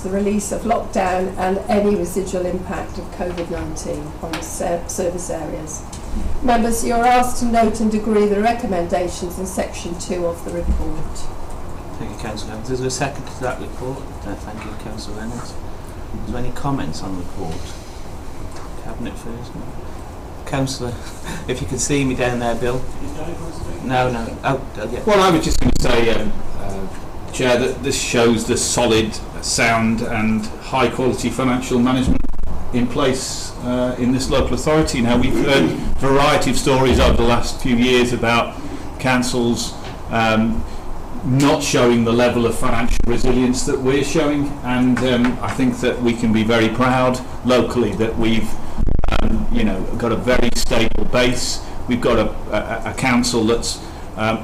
The release of lockdown and any residual impact of COVID-19 on the service areas. Members, you are asked to note and agree the recommendations in section 2 of the report. Thank you, Councillor Evans. Is there a second to that report? Thank you, Councillor Reynolds. Is there any comments on the report? Cabinet first. No? Councillor, if you could see me down there, Bill. No. Oh, yeah. Well, I was just going to say, Chair, that this shows the solid, sound and high quality financial management in place in this local authority. Now, we've heard a variety of stories over the last few years about councils not showing the level of financial resilience that we're showing, and I think that we can be very proud locally that we've got a very stable base. We've got a council that's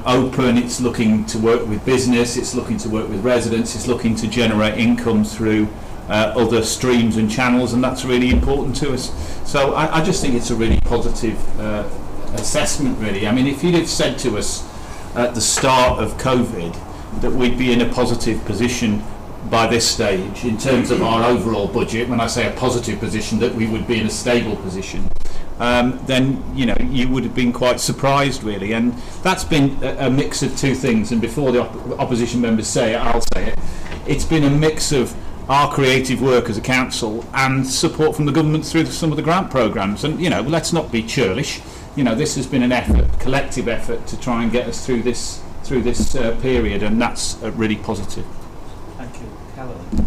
open, it's looking to work with business, it's looking to work with residents, it's looking to generate income through other streams and channels, and that's really important to us. So I just think it's a really positive assessment, really. I mean, if you'd have said to us at the start of COVID that we'd be in a positive position by this stage in terms of our overall budget, when I say a positive position, that we would be in a stable position, then you would have been quite surprised, really. And that's been a mix of two things, and before the opposition members say it, I'll say it. It's been a mix of our creative work as a council and support from the government through some of the grant programmes. And let's not be churlish. This has been an effort, collective effort, to try and get us through this period, and that's really positive. Thank you. Caroline.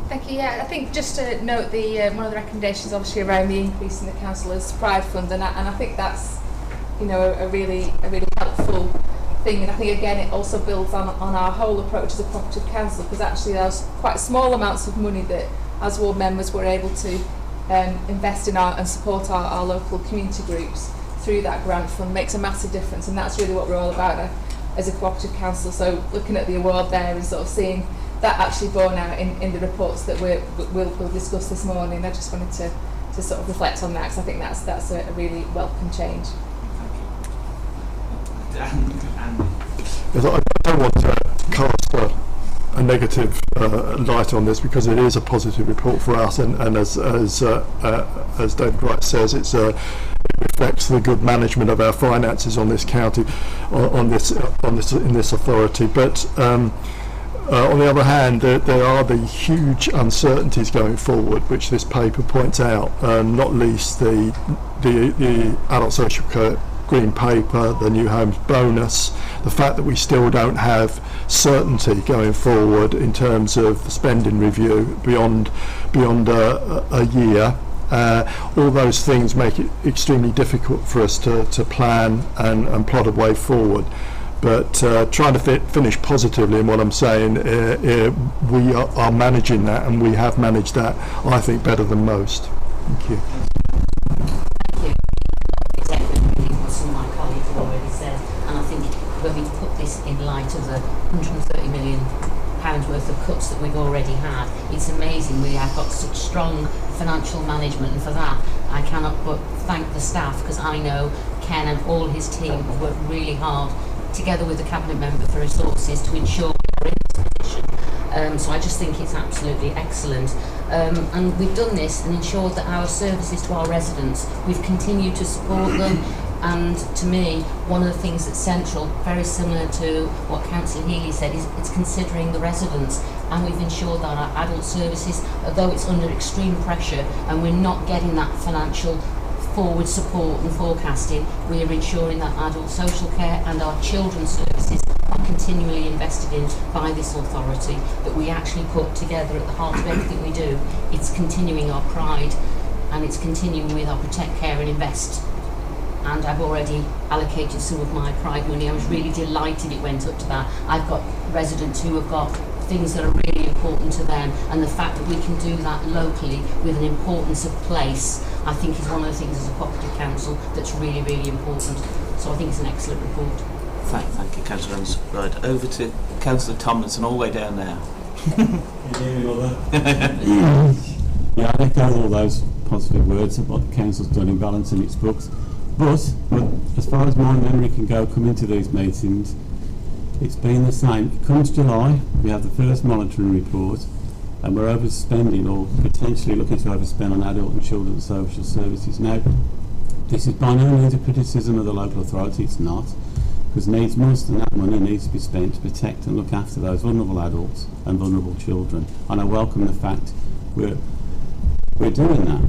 Thank you. Yeah, I think just to note one of the recommendations, obviously, around the increase in the councillors' pride fund, and I think that's a really helpful thing. And I think again it also builds on our whole approach as a cooperative council, because actually there's quite small amounts of money that as ward members were able to invest in and support our local community groups through that grant fund makes a massive difference, and that's really what we're all about as a cooperative council. So looking at the award there and sort of seeing that actually borne out in the reports that we'll discuss this morning, I just wanted to sort of reflect on that, because I think that's a really welcome change. Yes, I don't want to cast a negative light on this, because it is a positive report for us, and as David Wright says, it reflects the good management of our finances on this county, in this authority. But on the other hand, there are the huge uncertainties going forward, which this paper points out, not least the adult social care green paper, the new homes bonus, the fact that we still don't have certainty going forward in terms of the spending review beyond a year. All those things make it extremely difficult for us to plan and plot a way forward. But trying to finish positively in what I'm saying, we are managing that, and we have managed that, I think, better than most. Thank you. Thank you. Exactly what some of my colleagues have already said, and I think when we put this in light of the £130 million worth of cuts that we've already had, it's amazing we have got such strong financial management, and for that I cannot but thank the staff, because I know Ken and all his team have worked really hard together with the cabinet member for resources to ensure we are in this position. So I just think it's absolutely excellent. And we've done this and ensured that our services to our residents, we've continued to support them. And to me, one of the things that's central, very similar to what Councillor Healy said, is it's considering the residents. And we've ensured that our adult services, although it's under extreme pressure and we're not getting that financial forward support and forecasting, we are ensuring that adult social care and our children's services are continually invested in by this authority, that we actually put together at the heart of everything we do. It's continuing our pride, and it's continuing with our Protect, Care and Invest. And I've already allocated some of my pride money. I was really delighted it went up to that. I've got residents who have got things that are really important to them, and the fact that we can do that locally with an importance of place, I think is one of the things as a cooperative council that's really, really important. So I think it's an excellent report. Thank you, Councillor Evans. Right, over to Councillor Tomlinson, all the way down there. Yeah, I echo all those positive words of what the council's done in balancing its books. But as far as my memory can go, coming to these meetings, it's been the same. It comes July, we have the first monitoring report, and we're overspending or potentially looking to overspend on adult and children's social services. Now, this is by no means a criticism of the local authority, it's not, because needs must, and that money needs to be spent to protect and look after those vulnerable adults and vulnerable children. And I welcome the fact we're doing that.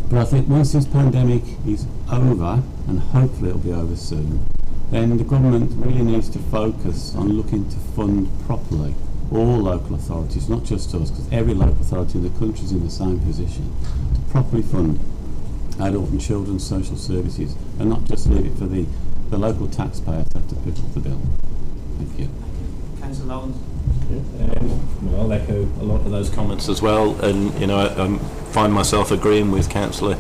But I think once this pandemic is over, and hopefully it'll be over soon, then the government really needs to focus on looking to fund properly all local authorities, not just us, because every local authority in the country is in the same position, to properly fund adult and children's social services, and not just leave it for the local taxpayer to have to pick up the bill. Thank you. Councillor Nolan. Well, I'll echo a lot of those comments as well, and I find myself agreeing with Councillor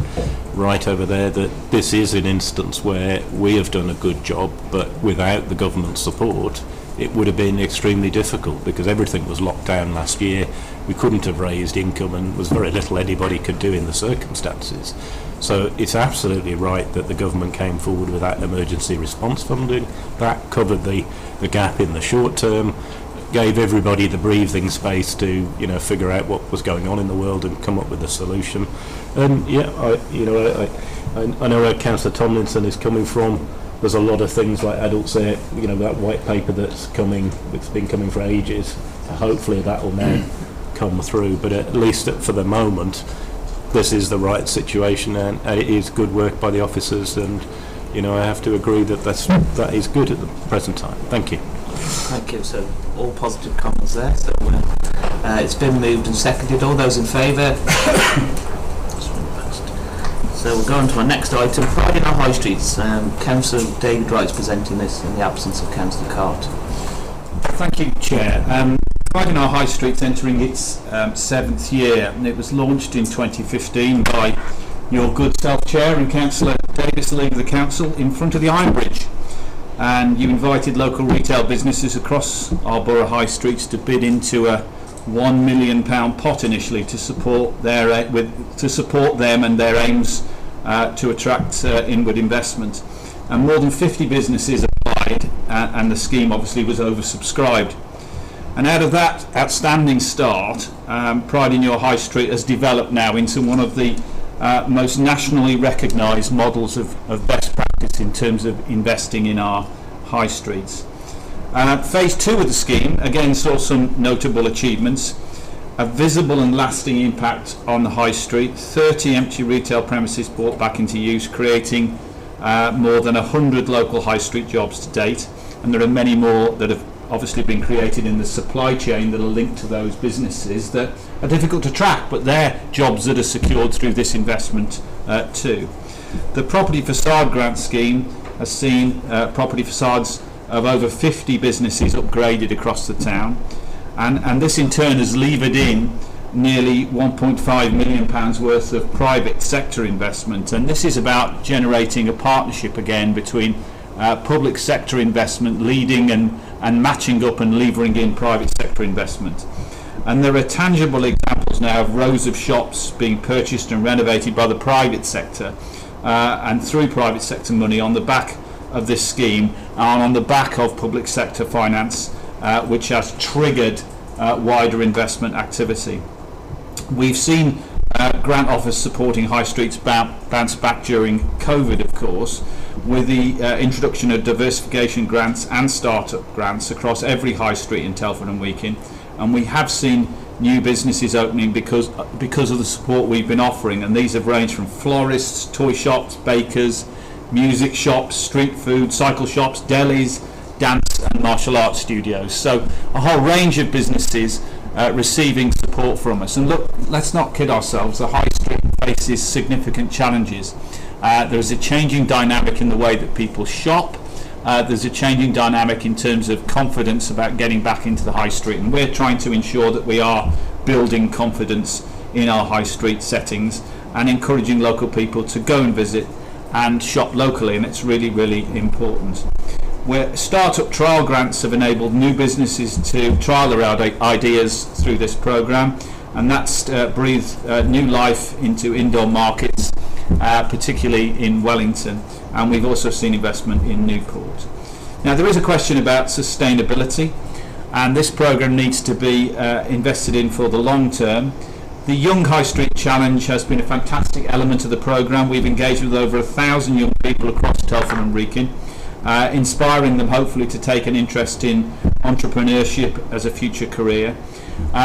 Wright over there that this is an instance where we have done a good job, but without the government support it would have been extremely difficult, because everything was locked down last year. We couldn't have raised income, and there was very little anybody could do in the circumstances. So it's absolutely right that the government came forward with that emergency response funding. That covered the gap in the short term, gave everybody the breathing space to figure out what was going on in the world and come up with a solution. And I know where Councillor Tomlinson is coming from. There's a lot of things like adults there, that white paper that's been coming for ages. Hopefully that will now come through, but at least for the moment this is the right situation, and it is good work by the officers, and I have to agree that that is good at the present time. Thank you. Thank you. So all positive comments there. So it's been moved and seconded. All those in favour? So we'll go on to our next item, Pride in our High Streets. Councillor David Wright's presenting this in the absence of Councillor Cart. Thank you, Chair. Pride in our High Street's entering its 7th year, and it was launched in 2015 by your good self, Chair, and Councillor Davis, the Leader of the Council, in front of the Iron Bridge. And you invited local retail businesses across our borough high streets to bid into a £1 million pot initially to support them and their aims to attract inward investment. And more than 50 businesses applied, and the scheme obviously was oversubscribed. And out of that outstanding start, Pride in Your High Street has developed now into one of the most nationally recognised models of best practice in terms of investing in our high streets. Phase 2 of the scheme again saw some notable achievements: a visible and lasting impact on the high street, 30 empty retail premises brought back into use, creating more than 100 local high street jobs to date, and there are many more that have obviously been created in the supply chain that are linked to those businesses that are difficult to track, but they're jobs that are secured through this investment too. The property facade grant scheme has seen property facades of over 50 businesses upgraded across the town, and this in turn has levered in nearly £1.5 million worth of private sector investment, and this is about generating a partnership again between public sector investment leading and matching up and levering in private sector investment. And there are tangible examples now of rows of shops being purchased and renovated by the private sector and through private sector money on the back of this scheme, and on the back of public sector finance, which has triggered wider investment activity. We've seen grant offers supporting high streets bounce back during COVID, of course, with the introduction of diversification grants and start-up grants across every high street in Telford and Wrekin, and we have seen new businesses opening because of the support we've been offering, and these have ranged from florists, toy shops, bakers, music shops, street food, cycle shops, delis, dance and martial arts studios. So a whole range of businesses receiving support from us. And look, let's not kid ourselves, the high street faces significant challenges. There's a changing dynamic in the way that people shop. There's a changing dynamic in terms of confidence about getting back into the high street, and we're trying to ensure that we are building confidence in our high street settings and encouraging local people to go and visit and shop locally, and it's really, really important. Where start-up trial grants have enabled new businesses to trial their ideas through this programme, and that's breathed new life into indoor markets, particularly in Wellington, and we've also seen investment in Newport. Now, there is a question about sustainability, and this programme needs to be invested in for the long term. The Young High Street Challenge has been a fantastic element of the programme. We've engaged with over 1,000 young people across Telford and Wrekin, inspiring them hopefully to take an interest in entrepreneurship as a future career.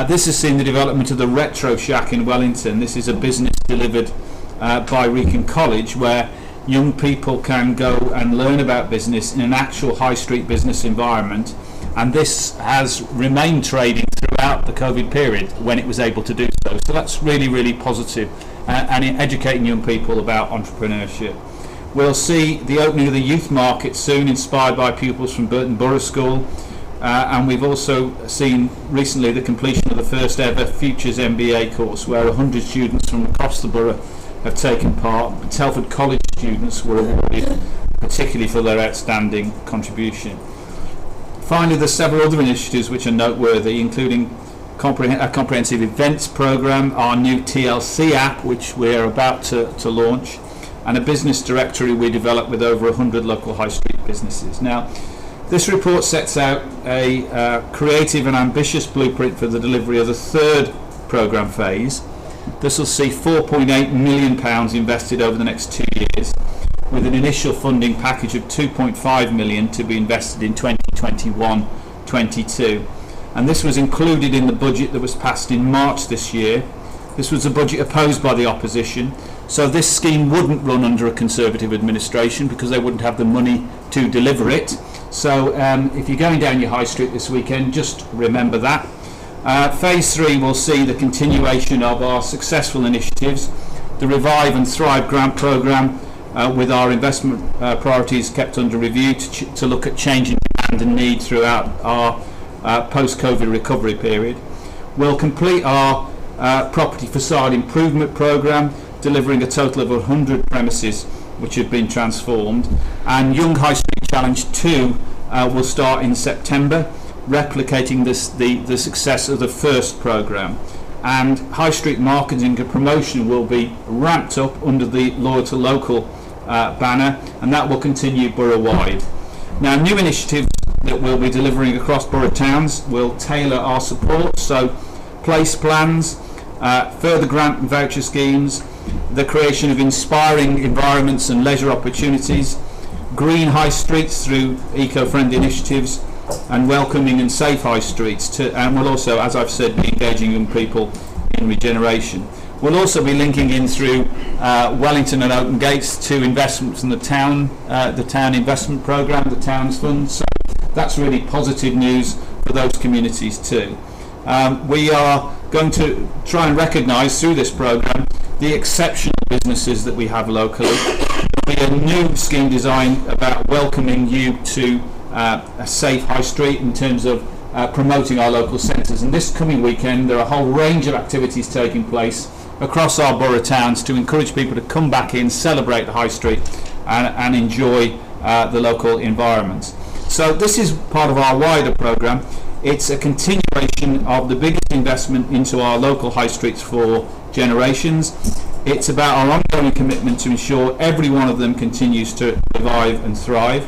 This has seen the development of the Retro Shack in Wellington. This is a business delivered by Wrekin College, where young people can go and learn about business in an actual high street business environment, and this has remained trading throughout the COVID period when it was able to do so. So that's really, really positive, and in educating young people about entrepreneurship. We'll see the opening of the youth market soon, inspired by pupils from Burton Borough School, and we've also seen recently the completion of the first ever Futures MBA course, where 100 students from across the borough have taken part. Telford College students were awarded particularly for their outstanding contribution. Finally, there's several other initiatives which are noteworthy, including a comprehensive events programme, our new TLC app which we're about to launch, and a business directory we developed with over 100 local high street businesses. Now, this report sets out a creative and ambitious blueprint for the delivery of the third programme phase. This will see £4.8 million invested over the next 2 years, with an initial funding package of £2.5 million to be invested in 2021-22. And this was included in the budget that was passed in March this year. This was a budget opposed by the opposition, so this scheme wouldn't run under a Conservative administration because they wouldn't have the money to deliver it. So if you're going down your high street this weekend, just remember that. Phase 3 will see the continuation of our successful initiatives, the Revive and Thrive grant programme, with our investment priorities kept under review to look at changing demand and need throughout our post-COVID recovery period. We'll complete our property facade improvement programme, delivering a total of 100 premises which have been transformed, and Young High Street Challenge 2 will start in September, replicating the success of the first programme. And high street marketing and promotion will be ramped up under the Loyal to Local banner, and that will continue borough-wide. Now, new initiatives that we'll be delivering across borough towns will tailor our support, so place plans, further grant and voucher schemes, the creation of inspiring environments and leisure opportunities, green high streets through eco-friendly initiatives, and welcoming and safe high streets, and we'll also, as I've said, be engaging young people in regeneration. We'll also be linking in through Wellington and Open Gates to investments in the town investment programme, the Towns Fund. So that's really positive news for those communities too. We are going to try and recognise through this programme the exceptional businesses that we have locally. There'll be a new scheme design about welcoming you to a safe high street in terms of promoting our local centres, and this coming weekend there are a whole range of activities taking place across our borough towns to encourage people to come back in, celebrate the high street and enjoy the local environment. So this is part of our wider programme. It's a continuation of the biggest investment into our local high streets for generations. It's about our ongoing commitment to ensure every one of them continues to revive and thrive.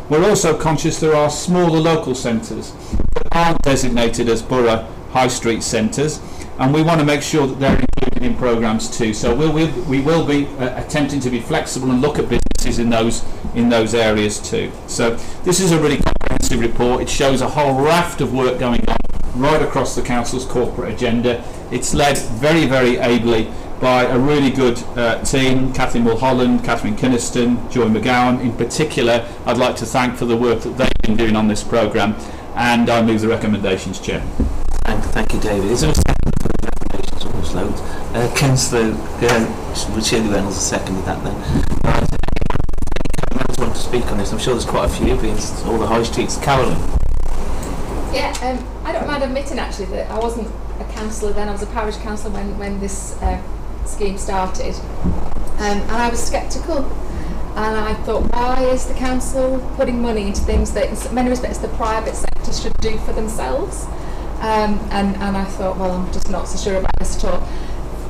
We're also conscious there are smaller local centres that aren't designated as borough high street centres, and we want to make sure that they're included in programmes too. So we will be attempting to be flexible and look at businesses in those areas too. So this is a really comprehensive report. It shows a whole raft of work going on right across the council's corporate agenda. It's led very, very ably by a really good team, Kathleen Mulholland, Catherine Kynaston, Joy McGowan. In particular, I'd like to thank for the work that they've been doing on this programme, and I move the recommendations, Chair. Thank you, David. Is there a second for the recommendations? Almost loads. Councillor Shirley Reynolds has seconded that then. I want to speak on this. I'm sure there's quite a few, being all the high streets. Carolyn. Yeah, I don't mind admitting actually that I wasn't a councillor then. I was a parish councillor when this scheme started, and I was sceptical, and I thought, why is the council putting money into things that in many respects the private sector should do for themselves? And I thought, well, I'm just not so sure about this at all.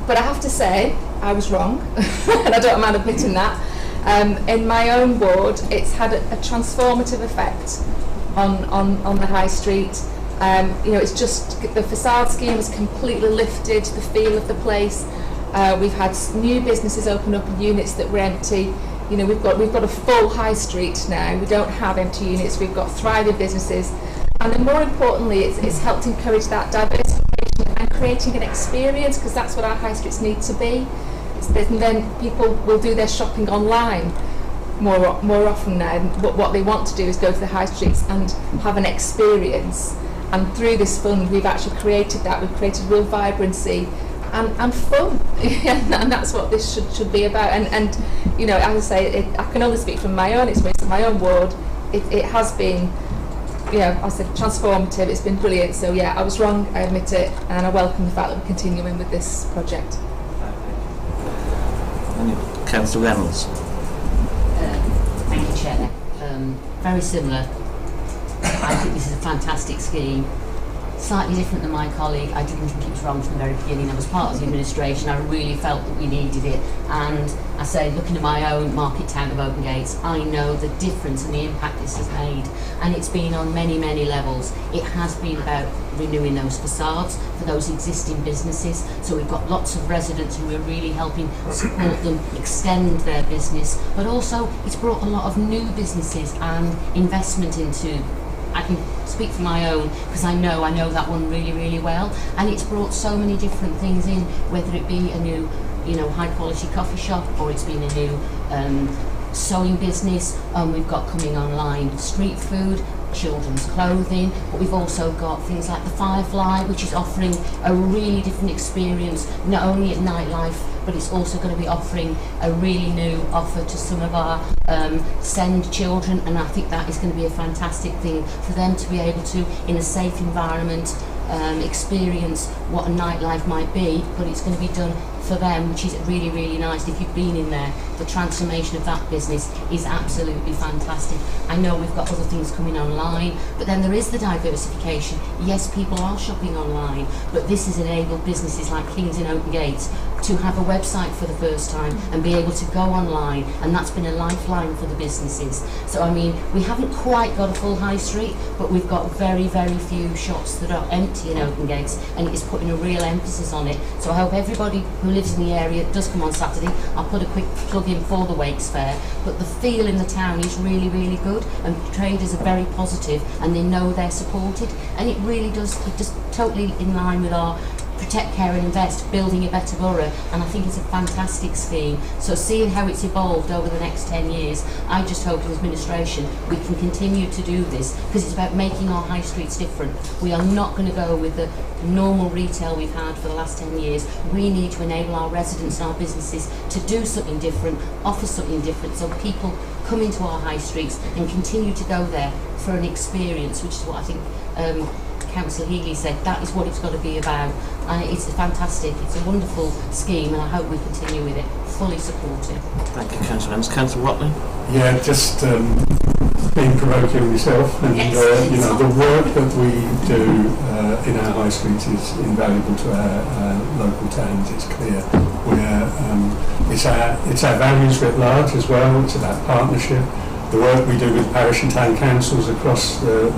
But I have to say I was wrong, and I don't mind admitting that. In my own ward, it's had a transformative effect on the high street. It's just the facade scheme has completely lifted the feel of the place. We've had new businesses open up in units that were empty. We've got a full high street now. We don't have empty units. We've got thriving businesses, and then more importantly, it's helped encourage that diversification and creating an experience, because that's what our high streets need to be. And then people will do their shopping online more often now. What they want to do is go to the high streets and have an experience. And through this fund, we've actually created that. We've created real vibrancy and fun, and that's what this should be about. And as I say, I can only speak from my own experience in my own ward. It has been, I said transformative. It's been brilliant. So yeah, I was wrong. I admit it, and I welcome the fact that we're continuing with this project. Councillor Reynolds. Thank you, Chair. Very similar. I think this is a fantastic scheme. Slightly different than my colleague. I didn't think it was wrong from the very beginning. I was part of the administration. I really felt that we needed it. And I say, looking at my own market town of Open Gates, I know the difference and the impact this has made. And it's been on many, many levels. It has been about renewing those facades for those existing businesses. So we've got lots of residents who are really helping support them extend their business. But also, it's brought a lot of new businesses and investment into. I can speak for my own because I know that one really, really well, and it's brought so many different things in, whether it be a new, high quality coffee shop, or it's been a new sewing business. We've got coming online street food, children's clothing, but we've also got things like the Firefly, which is offering a really different experience, not only at nightlife, but it's also going to be offering a really new offer to some of our SEND children, and I think that is going to be a fantastic thing for them to be able to, in a safe environment, experience what a nightlife might be, but it's going to be done for them, which is really, really nice. If you've been in there, the transformation of that business is absolutely fantastic. I know we've got other things coming online, but then there is the diversification. Yes, people are shopping online, but this has enabled businesses like Kings and Open Gates to have a website for the first time and be able to go online, and that's been a lifeline for the businesses. So I mean, we haven't quite got a full high street, but we've got very, very few shops that are empty in Open Gates, and it is putting a real emphasis on it. So I hope everybody who lives in the area does come on Saturday. I'll put a quick plug in for the Wakes Fair, but the feel in the town is really, really good, and traders are very positive, and they know they're supported, and it really does, it just totally in line with our Protect, Care and Invest, building a better borough, and I think it's a fantastic scheme. So seeing how it's evolved over the next 10 years, I just hope as administration we can continue to do this, because it's about making our high streets different. We are not going to go with the normal retail we've had for the last 10 years. We need to enable our residents and our businesses to do something different, offer something different, so people come into our high streets and continue to go there for an experience, which is what I think Councillor Healy said. That is what it's got to be about, and it's fantastic. It's a wonderful scheme, and I hope we continue with it. Fully supported. Thank you, Councillor Reynolds. Councillor Watley. Yeah, just being provoking myself, and yes, the work that we do in our high streets is invaluable to our local towns. It's clear. It's our values writ large as well. It's about partnership. The work we do with parish and town councils across the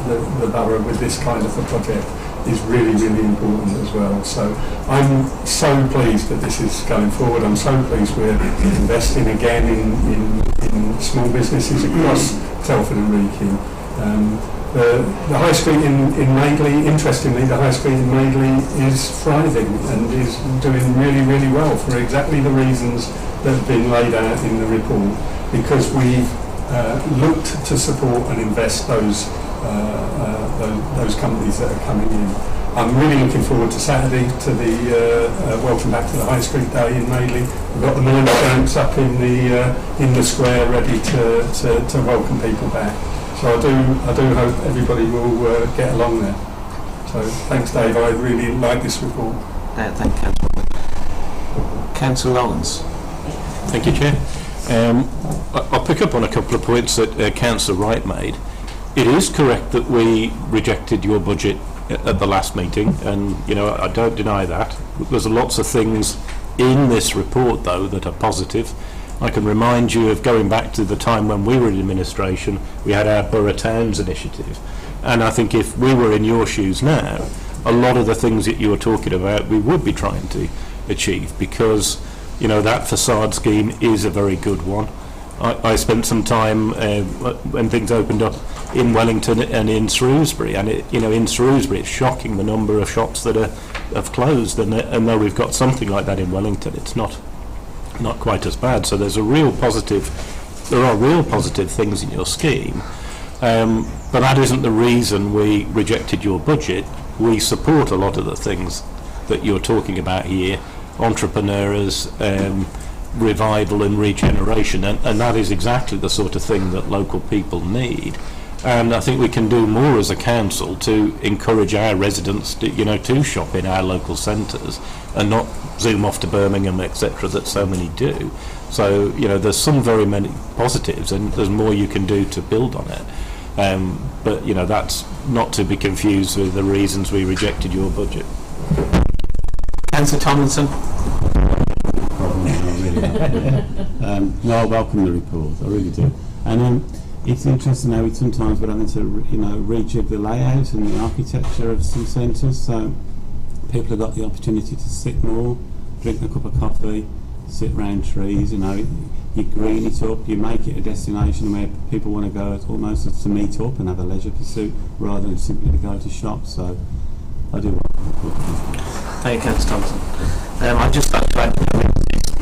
borough with this kind of a project is really, really important as well. So I'm so pleased that this is going forward. I'm so pleased we're investing again in small businesses across Telford and Wrekin. The High Street in Madeley, interestingly, the High Street in Madeley is thriving and is doing really, really well for exactly the reasons that have been laid out in the report, because we've looked to support and invest those companies that are coming in. I'm really looking forward to Saturday, to the Welcome Back to the High Street Day in Madeley. We've got the 9 stamps up in the square ready to welcome people back. So I do hope everybody will get along there. So thanks, Dave. I really like this report. Thank you, Councillor. Councillor Lawrence. Thank you, Chair. I'll pick up on a couple of points that Councillor Wright made. It is correct that we rejected your budget at the last meeting, and I don't deny that. There's lots of things in this report, though, that are positive. I can remind you of going back to the time when we were in administration. We had our Borough Towns initiative, and I think if we were in your shoes now, a lot of the things that you were talking about we would be trying to achieve, because that facade scheme is a very good one. I spent some time when things opened up in Wellington and in Shrewsbury, and in Shrewsbury it's shocking the number of shops that have closed, and though we've got something like that in Wellington, it's not quite as bad. So there are real positive things in your scheme, but that isn't the reason we rejected your budget. We support a lot of the things that you're talking about here: entrepreneurs, revival and regeneration, and that is exactly the sort of thing that local people need. And I think we can do more as a council to encourage our residents to shop in our local centres and not zoom off to Birmingham, etc., that so many do. So there's some very many positives, and there's more you can do to build on it. But that's not to be confused with the reasons we rejected your budget. Councillor Tomlinson. No, I welcome the report, I really do. And it's interesting how sometimes we're having to rejig the layout and the architecture of some centres, so people have got the opportunity to sit more, drink a cup of coffee, sit round trees, you green it up, you make it a destination where people want to go almost to meet up and have a leisure pursuit rather than simply to go to shop. So I do welcome the report. Thank you, Councillor Thompson. I'd just like to add,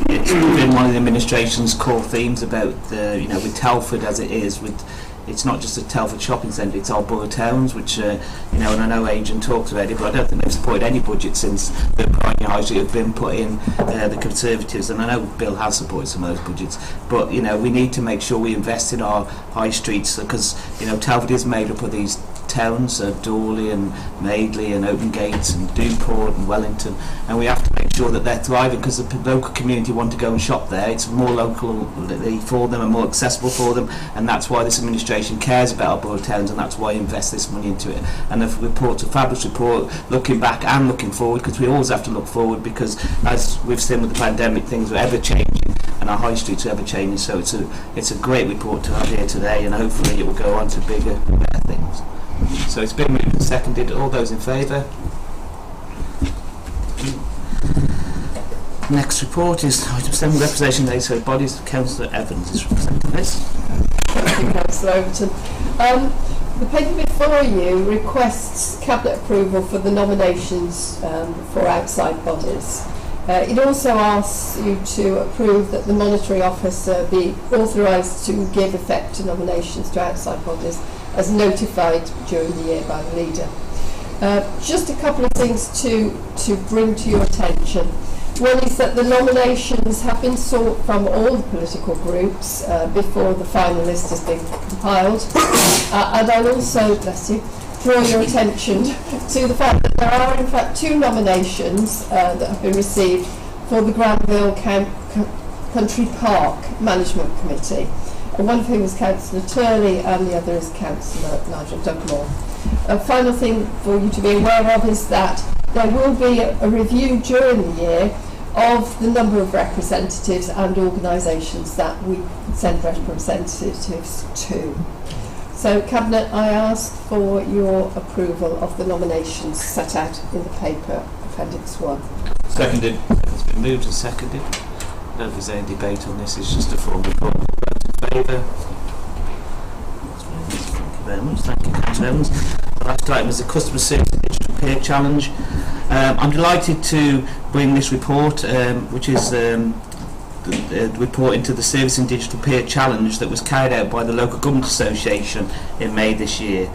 it's been one of the administration's core themes about with Telford as it is, it's not just a Telford shopping centre, it's our borough towns, which and I know Adrian talked about it, but I don't think they've supported any budget since the Pioneer High Street have been put in, the Conservatives, and I know Bill has supported some of those budgets, but we need to make sure we invest in our high streets, because Telford is made up of these towns, Dorley and Madeley and Open Gates and Dewport and Wellington, and we have to make sure that they're thriving, because the local community want to go and shop there. It's more local for them and more accessible for them, and that's why this administration cares about our borough towns, and that's why we invest this money into it. And the report's a fabulous report, looking back and looking forward, because we always have to look forward, because as we've seen with the pandemic, things are ever changing and our high streets are ever changing. So it's a great report to have here today, and hopefully it will go on to bigger and better things. So it's been moved and seconded. All those in favour? Next report is item 7, representation of legislative bodies. Councillor Evans is representing this. Thank you, Councillor Overton. The paper before you requests Cabinet approval for the nominations for outside bodies. It also asks you to approve that the monitoring officer be authorised to give effect to nominations to outside bodies as notified during the year by the leader. Just a couple of things to bring to your attention. One is that the nominations have been sought from all the political groups before the final list has been compiled. And I'll also, bless you, draw your attention to the fact that there are in fact 2 nominations that have been received for the Granville Country Park Management Committee. One of whom is Councillor Turley and the other is Councillor Nigel Dugmore. A final thing for you to be aware of is that there will be a review during the year of the number of representatives and organisations that we send representatives to. So So, Cabinet, I ask for your approval of the nominations set out in the paper, Appendix 1. Seconded. It's been moved and seconded. I don't think there's any debate on this, it's just a formal report. Those in favour? Thank you very much. Thank you, Councillor Evans. The last item is the Customer Service Digital Peer Challenge. I'm delighted to bring this report, which is the report into the Service and Digital Peer Challenge that was carried out by the Local Government Association in May this year.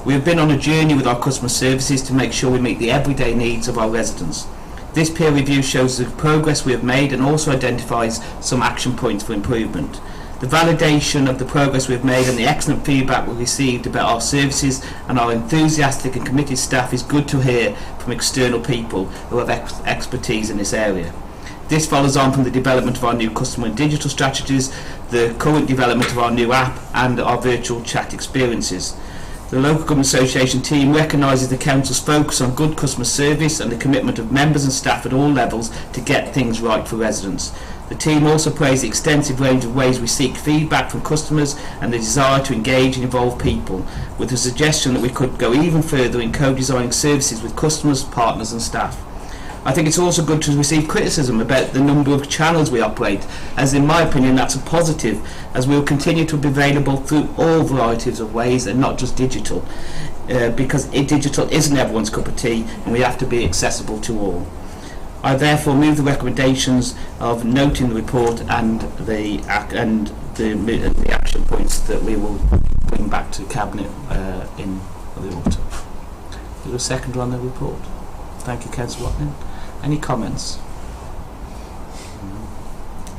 We have been on a journey with our customer services to make sure we meet the everyday needs of our residents. This peer review shows the progress we have made and also identifies some action points for improvement. The validation of the progress we have made and the excellent feedback we received about our services and our enthusiastic and committed staff is good to hear from external people who have expertise in this area. This follows on from the development of our new customer and digital strategies, the current development of our new app and our virtual chat experiences. The Local Government Association team recognises the Council's focus on good customer service and the commitment of members and staff at all levels to get things right for residents. The team also praised the extensive range of ways we seek feedback from customers and the desire to engage and involve people, with the suggestion that we could go even further in co-designing services with customers, partners and staff. I think it's also good to receive criticism about the number of channels we operate, as in my opinion that's a positive, as we will continue to be available through all varieties of ways and not just digital, because digital isn't everyone's cup of tea and we have to be accessible to all. I therefore move the recommendations of noting the report and the action points that we will bring back to Cabinet in the autumn. Is there a seconder on the report? Thank you, Councillor Watling. Any comments?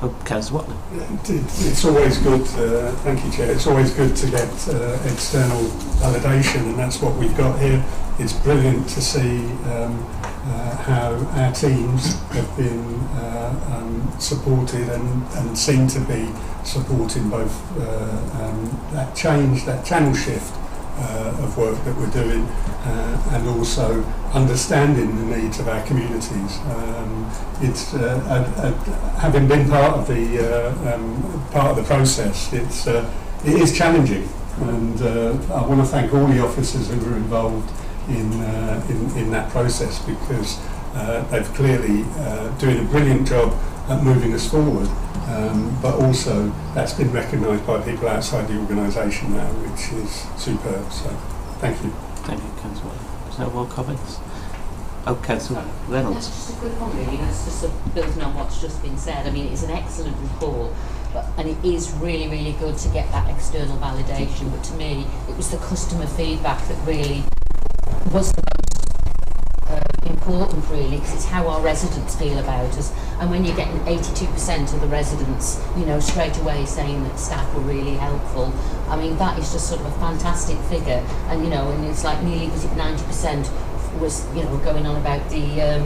Oh, Councillor Watling. It's always good, thank you, Chair, it's always good to get external validation, and that's what we've got here. It's brilliant to see how our teams have been supported and seem to be supporting both that change, that channel shift of work that we're doing, and also understanding the needs of our communities. It's having been part of the process. It is challenging, and I want to thank all the officers who were involved in that process, because they've clearly doing a brilliant job at moving us forward. But also that's been recognised by people outside the organisation now, which is superb. So, thank you. Thank you, Councillor. Is there more comments? Oh, Councillor Reynolds. That's just a quick one, really. That's just building on what's just been said. I mean, it's an excellent report, and it is really, really good to get that external validation. But to me, it was the customer feedback that really was the important, really, because it's how our residents feel about us. And when you're getting 82% of the residents, you know, straight away saying that staff were really helpful, I mean, that is just sort of a fantastic figure. And you know, and it's like nearly, was it 90% was, you know, going on about the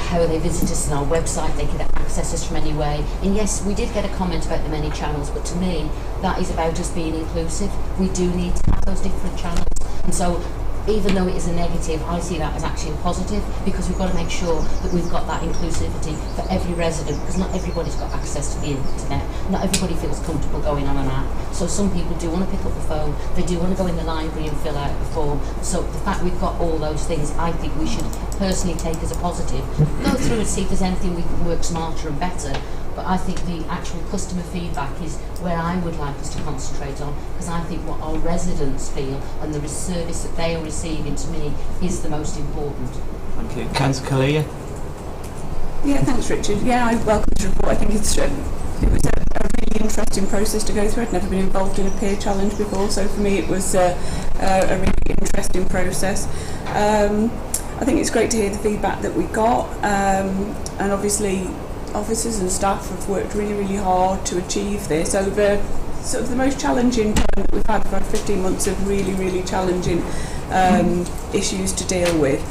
how they visit us on our website, they could access us from anywhere. And yes, we did get a comment about the many channels, but to me, that is about us being inclusive. We do need to have those different channels. And so, even though it is a negative, I see that as actually a positive, because we've got to make sure that we've got that inclusivity for every resident, because not everybody's got access to the internet, not everybody feels comfortable going on an app. So some people do want to pick up the phone, they do want to go in the library and fill out a form. So the fact we've got all those things, I think we should personally take as a positive. Go through and see if there's anything we can work smarter and better. But I think the actual customer feedback is where I would like us to concentrate on, because I think what our residents feel and the service that they are receiving, to me, is the most important. Thank you. Councillor Kalia. Yeah, thanks, Richard. Yeah, I welcome this report. I think it was a really interesting process to go through. I'd never been involved in a peer challenge before, so for me it was a really interesting process. I think it's great to hear the feedback that we got, and obviously officers and staff have worked really, really hard to achieve this over sort of the most challenging time that we've had for 15 months of really, really challenging issues to deal with.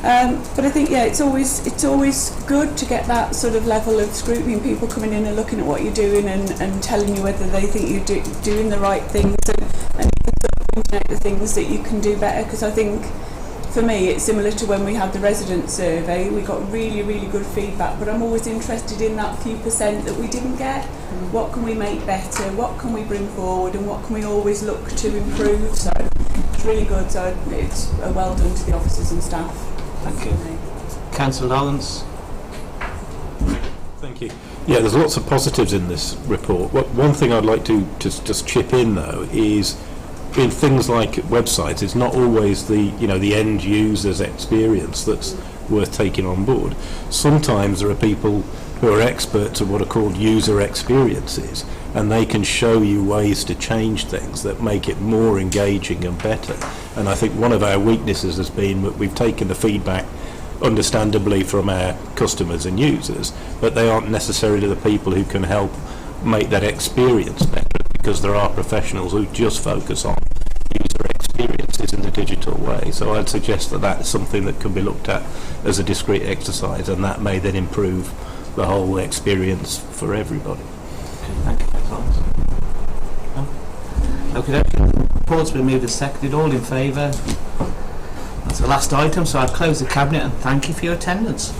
But I think, yeah, it's always good to get that sort of level of scrutiny, and people coming in and looking at what you're doing and telling you whether they think you're doing the right things, and pointing out the things that you can do better, because I think for me, it's similar to when we had the resident survey. We got really, really good feedback, but I'm always interested in that few percent that we didn't get. What can we make better? What can we bring forward? And what can we always look to improve? So it's really good. So it's a well done to the officers and staff. Thank you. Councillor Lawrence. Thank you. Yeah, there's lots of positives in this report. One thing I'd like to just chip in though is in things like websites, it's not always the the end user's experience that's worth taking on board. Sometimes there are people who are experts at what are called user experiences, and they can show you ways to change things that make it more engaging and better. And I think one of our weaknesses has been that we've taken the feedback understandably from our customers and users, but they aren't necessarily the people who can help make that experience better, because there are professionals who just focus on user experiences in the digital way. So I'd suggest that that's something that can be looked at as a discrete exercise, and that may then improve the whole experience for everybody. Thank you, Okay, report's been moved and seconded. All in favour? That's the last item, so I'll close the Cabinet and thank you for your attendance.